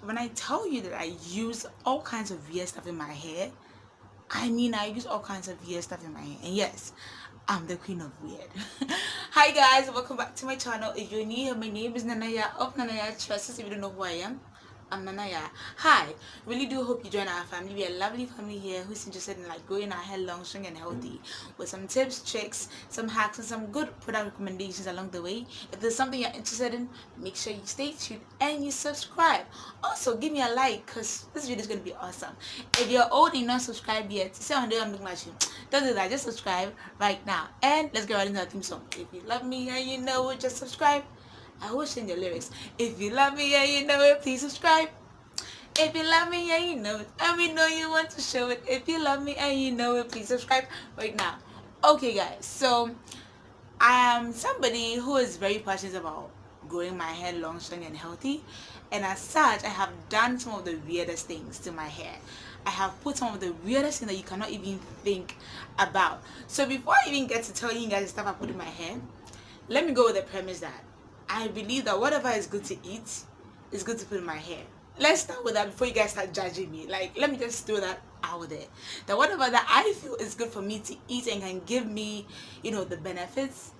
when I tell you that I use all kinds of weird stuff in my hair, I mean, I use all kinds of weird stuff in my hair. And yes, I'm the queen of weird. Hi guys, welcome back to my channel. If you're new here, my name is NanaYaa of NanaYaa Tresses. If you don't know who I am, I'm NanaYaa. Hi, really do hope you join our family. We're a lovely family here who's interested in like growing our hair long, strong and healthy, with some tips, tricks, some hacks and some good product recommendations along the way. If there's something you're interested in, make sure you stay tuned and you subscribe. Also give me a like because this video is going to be awesome. If you're old and not subscribed yet, say I'm looking at you, don't do that, just subscribe right now. And let's get right into the theme song. If you love me and you know it, just subscribe. I will sing the lyrics. If you love me and you know it, please subscribe. If you love me and you know it, and we know you want to show it. If you love me and you know it, please subscribe right now. Okay guys, so I am somebody who is very passionate about growing my hair long, strong and healthy, and as such I have done some of the weirdest things to my hair. I have put some of the weirdest things that you cannot even think about. So before I even get to tell you guys the stuff I put in my hair, let me go with the premise that I believe that whatever is good to eat is good to put in my hair. Let's start with that before you guys start judging me. Like, let me just throw that out there. That whatever that I feel is good for me to eat and can give me, the benefits,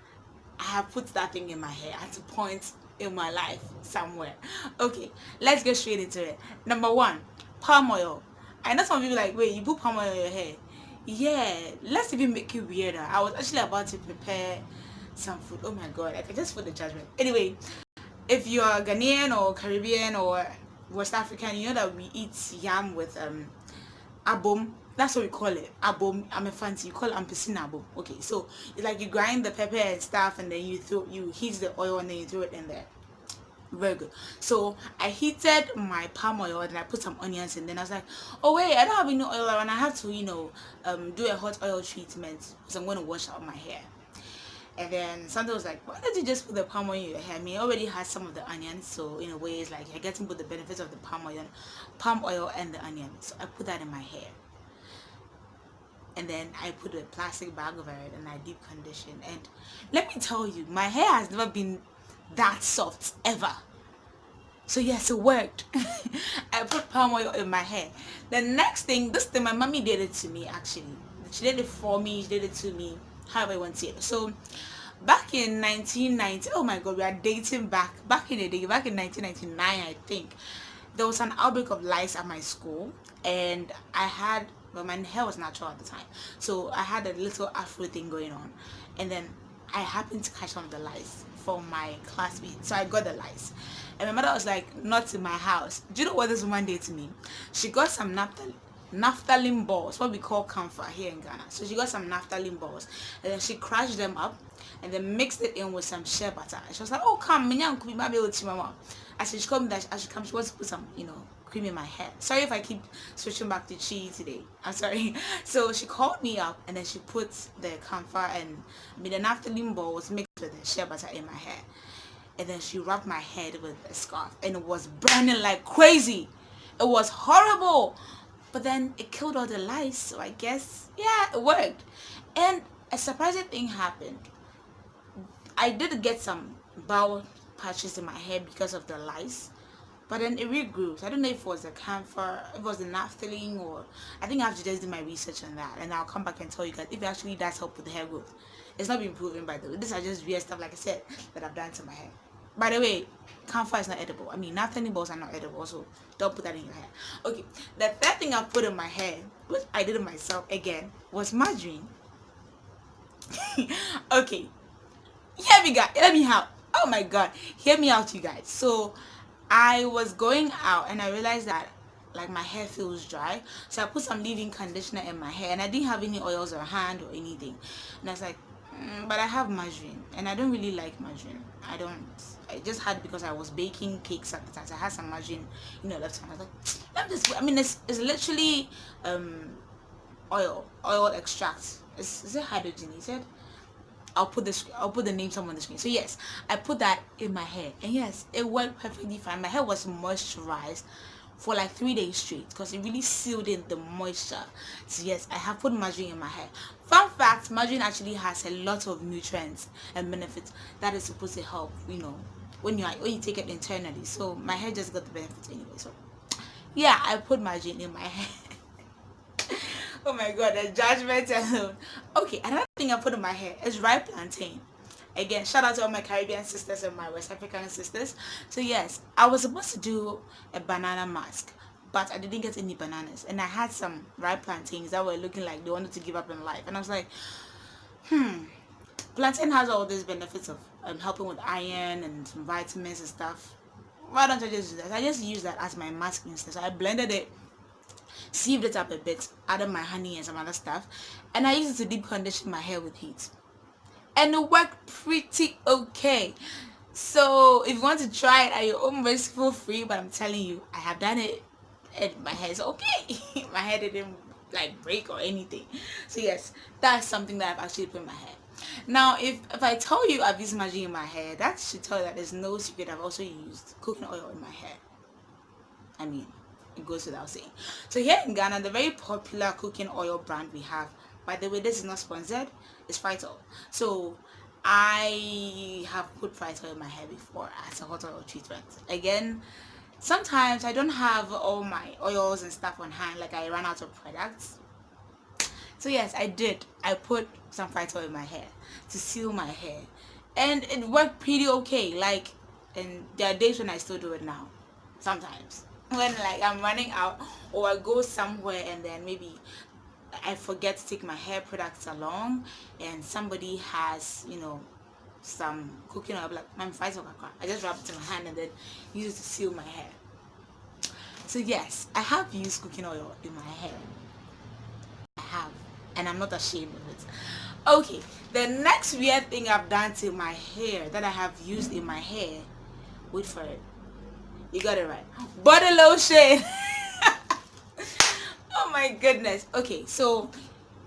I have put that thing in my hair at a point in my life somewhere. Okay, let's get straight into it. Number one, palm oil. I know some people like, wait, you put palm oil in your hair? Yeah, let's even make it weirder. I was actually about to prepare some food. Oh my god, I can just feel the judgment. Anyway, if you're Ghanaian or Caribbean or West African, you know that we eat yam with abom. That's what we call it. Abom. I'm a fancy. You call it ampesina abom. Okay, so it's like you grind the pepper and stuff, and then you heat the oil, and then you throw it in there. Very good. So I heated my palm oil and I put some onions, and then I was like, oh wait, I don't have any oil, and I have to do a hot oil treatment because I'm going to wash out my hair. And then Sandra was like, why don't you just put the palm oil in your hair? I mean, it already has some of the onions, so in a way it's like you're getting both the benefits of the palm oil and the onion. So I put that in my hair. And then I put a plastic bag over it and I deep condition. And let me tell you, my hair has never been that soft ever. So yes, it worked. I put palm oil in my hair. The next thing, this thing, my mommy did it to me actually. She did it for me, she did it to me, however you want to see it. So back in 1990, oh my god, we are dating back in the day, back in 1999 I think, there was an outbreak of lice at my school, and my hair was natural at the time, so I had a little afro thing going on, and then I happened to catch one of the lice from my classmates, so I got the lice. And my mother was like, not in my house. Do you know what this woman did to me? She got some naphthalene balls, what we call camphor here in Ghana. So she got some naphthalene balls, and then she crushed them up and then mixed it in with some shea butter. And she was like, oh come, mama. As she told me that she wants to put some, cream in my hair. Sorry if I keep switching back to chi today. I'm sorry. So she called me up, and then she put the camphor and the naphthalene balls mixed with the shea butter in my hair. And then she wrapped my head with a scarf, and it was burning like crazy. It was horrible. But then it killed all the lice, so I guess, yeah, it worked. And a surprising thing happened. I did get some bald patches in my hair because of the lice, but then it regrew. So I don't know if it was the camphor, if it was the naphthalene, or I think I have to just do my research on that, and I'll come back and tell you guys if it actually does help with the hair growth. It's not been proven, by the way. These are just weird stuff, like I said, that I've done to my hair. By the way, camphor is not edible. I mean, naphthalene balls are not edible, so don't put that in your hair. Okay, the third thing I put in my hair, which I did it myself again, was margarine. Okay, hear me guys, let me out. Oh my god, hear me out you guys. So I was going out and I realized that like my hair feels dry, so I put some leave-in conditioner in my hair, and I didn't have any oils or hand or anything, and I was like, but I have margarine, and I don't really like margarine. I just had, because I was baking cakes at the time, so I had some margarine, left. And I was like, it's literally oil extract. Is it hydrogen? He said, I'll put the name somewhere on the screen. So yes, I put that in my hair, and yes, it worked perfectly fine. My hair was moisturized for like 3 days straight because it really sealed in the moisture. So yes, I have put margarine in my hair. Fun fact, margarine actually has a lot of nutrients and benefits that is supposed to help, when you take it internally. So my hair just got the benefits anyway. So Yeah, I put margarine in my hair. Oh my god, the judgment alone. Okay, another thing I put in my hair is ripe plantain. Again, shout out to all my Caribbean sisters and my West African sisters. So yes, I was supposed to do a banana mask, but I didn't get any bananas, and I had some ripe plantains that were looking like they wanted to give up in life, and I was like, plantain has all these benefits of helping with iron and some vitamins and stuff. Why don't I just do that? I just use that as my mask instead. So I blended it, sieved it up a bit, added my honey and some other stuff, and I used it to deep condition my hair with heat, and it worked pretty okay. So if you want to try it at your own risk, feel free, but I'm telling you, I have done it and my hair is okay. My hair didn't like break or anything. So yes, that's something that I've actually put in my hair. Now if I tell you I've used magic in my hair, that should tell you that there's no secret. I've also used coconut oil in my hair. I mean, it goes without saying. So here in Ghana, the very popular cooking oil brand we have, by the way, this is not sponsored, is Phytol. So I have put Phytol in my hair before as a hot oil treatment. Again, sometimes I don't have all my oils and stuff on hand, like I ran out of products. So yes, I did. I put some Phytol in my hair to seal my hair, and it worked pretty okay. Like, and there are days when I still do it now. Sometimes when like I'm running out, or I go somewhere and then maybe I forget to take my hair products along, and somebody has, you know, some cooking oil, like my Phytol, I just rub it in my hand and then use it to seal my hair. So yes, I have used cooking oil in my hair. I have, and I'm not ashamed of it. Okay, the next weird thing I've done to my hair that I have used in my hair, wait for it, you got it right, body lotion. Oh my goodness. Okay, so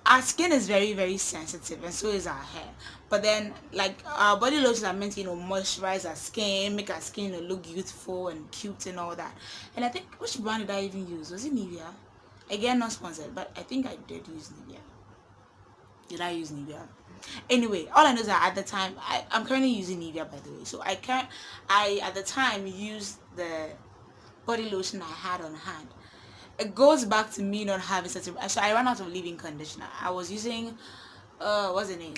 our skin is very very sensitive, and so is our hair. But then, like, our body lotions are meant to, you know, moisturize our skin, make our skin, you know, look youthful and cute and all that. And I think, which brand did I even use? Was it Nivea? Again, not sponsored, but I think I did use Nivea. Did I use Nivea? Anyway, all I know is that at the time, I'm currently using Nivea, by the way. So I at the time used the body lotion I had on hand. It goes back to me not having such a, so I ran out of leave-in conditioner. I was using what's the name,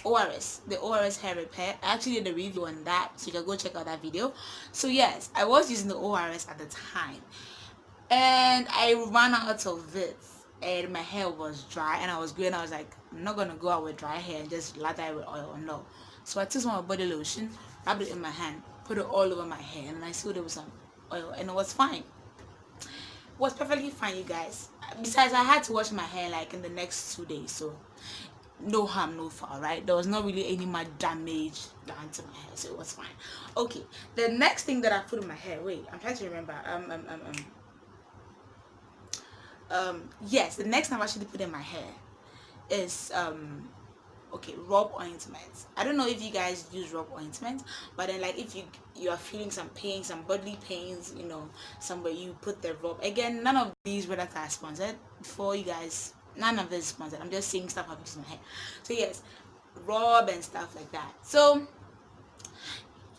ORS, the ORS hair repair. I actually did a review on that, so you can go check out that video. So yes, I was using the ORS at the time, and I ran out of it, and my hair was dry and I was green. I was like, I'm not gonna go out with dry hair and just lather it with oil. No. So I took some body lotion, rubbed it in my hand, put it all over my hair, and I sealed it with some oil, and it was fine. Was perfectly fine, you guys. Besides, I had to wash my hair like in the next 2 days, so no harm, no foul, right? There was not really any much damage done to my hair, so it was fine. Okay, the next thing that I put in my hair, wait, I'm trying to remember. Yes, the next time I actually put in my hair is okay, rub ointment. I don't know if you guys use rub ointment, but then like if you are feeling some pain, some bodily pains, you know, somewhere, you put the rub. Again, none of these products are sponsored. Before you guys, none of this is sponsored. I'm just saying stuff I've used in my hair. So yes, rub and stuff like that. So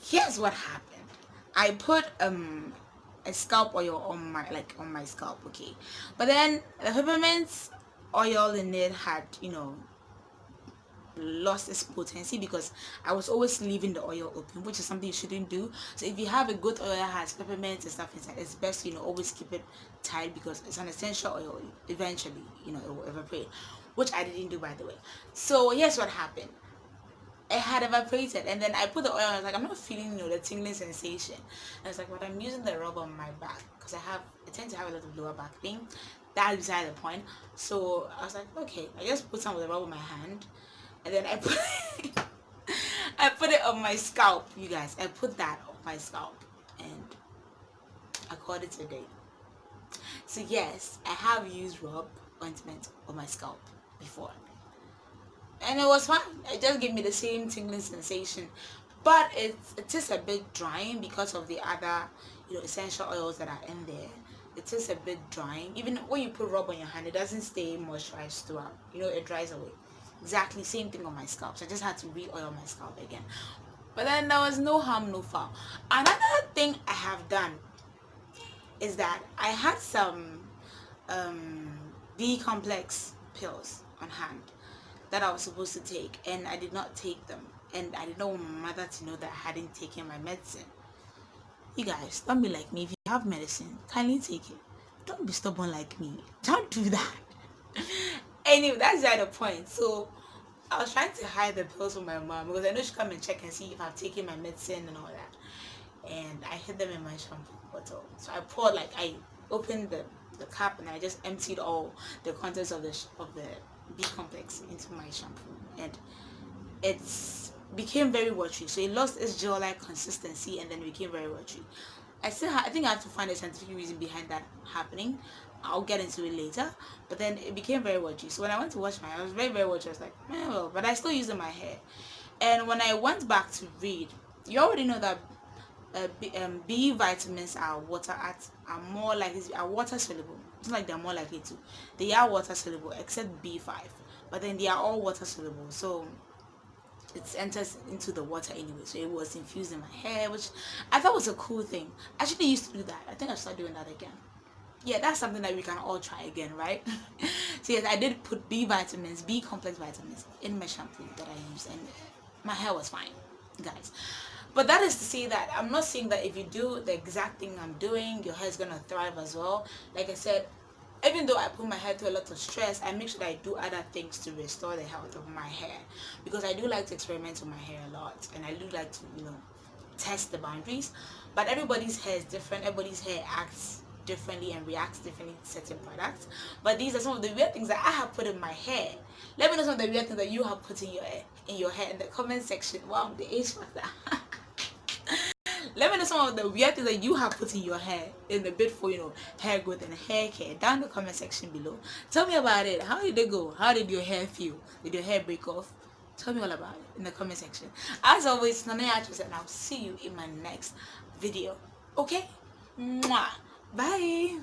here's what happened. I put a scalp oil on my scalp, okay, but then the peppermint oil in it had, you know, lost its potency because I was always leaving the oil open, which is something you shouldn't do. So if you have a good oil that has peppermint and stuff inside, it's best, you know, always keep it tight because it's an essential oil. Eventually, you know, it will evaporate, which I didn't do, by the way. So here's what happened. It had evaporated, and then I put the oil and I was like, I'm not feeling, you know, the tingling sensation. And I was like, but I'm using the rub on my back because I tend to have a lot of lower back pain. That's beside the point. So I was like, okay, I just put some of the rub on my hand, and then I put I put it on my scalp, you guys. I put that on my scalp, and I called it a day. So yes, I have used rub ointment on my scalp before, and it was fine. It just gave me the same tingling sensation, but it is a bit drying because of the other, you know, essential oils that are in there. It is a bit drying. Even when you put rub on your hand, it doesn't stay moisturized throughout, you know, it dries away. Exactly same thing on my scalp, so I just had to re-oil my scalp again. But then there was no harm, no foul. Another thing I have done is that I had some B complex pills on hand that I was supposed to take, and I did not take them, and I did not want my mother to know that I hadn't taken my medicine. You guys, don't be like me. If you have medicine, kindly take it. Don't be stubborn like me. Don't do that. Anyway, that's the other point. So I was trying to hide the pills from my mom because I know she'd come and check and see if I've taken my medicine and all that. And I hid them in my shampoo bottle. So I poured, like, I opened the cap and I just emptied all the contents of the B complex into my shampoo, and it's became very watery. So it lost its gel-like consistency and then became very watery. I think I have to find a scientific reason behind that happening. I'll get into it later. But then it became very watery. So when I went to wash my hair, I was very, very watery. I was like, well, but I still use it in my hair. And when I went back to read, you already know that B vitamins are more likely are water soluble. It's not like they're more likely to. They are water soluble except B5, but then they are all water soluble. So it enters into the water anyway. So it was infused in my hair, which I thought was a cool thing. I actually used to do that. I think I should start doing that again. Yeah, that's something that we can all try again, right? So yes, I did put B complex vitamins in my shampoo that I use, and my hair was fine, guys. But that is to say that I'm not saying that if you do the exact thing I'm doing, your hair is gonna thrive as well. Like I said, even though I put my hair through a lot of stress, I make sure that I do other things to restore the health of my hair, because I do like to experiment with my hair a lot, and I do like to, test the boundaries. But everybody's hair is different. Everybody's hair acts differently and reacts differently to certain products. But these are some of the weird things that I have put in my hair. Let me know some of the weird things that you have put in your hair in the comment section. Wow, the age factor. Let me know some of the weird things that you have put in your hair in the bid for, hair growth and hair care down in the comment section below. Tell me about it. How did it go? How did your hair feel? Did your hair break off? Tell me all about it in the comment section. As always, NanaYaa Tresses, and I'll see you in my next video. Okay? Mwah. Bye.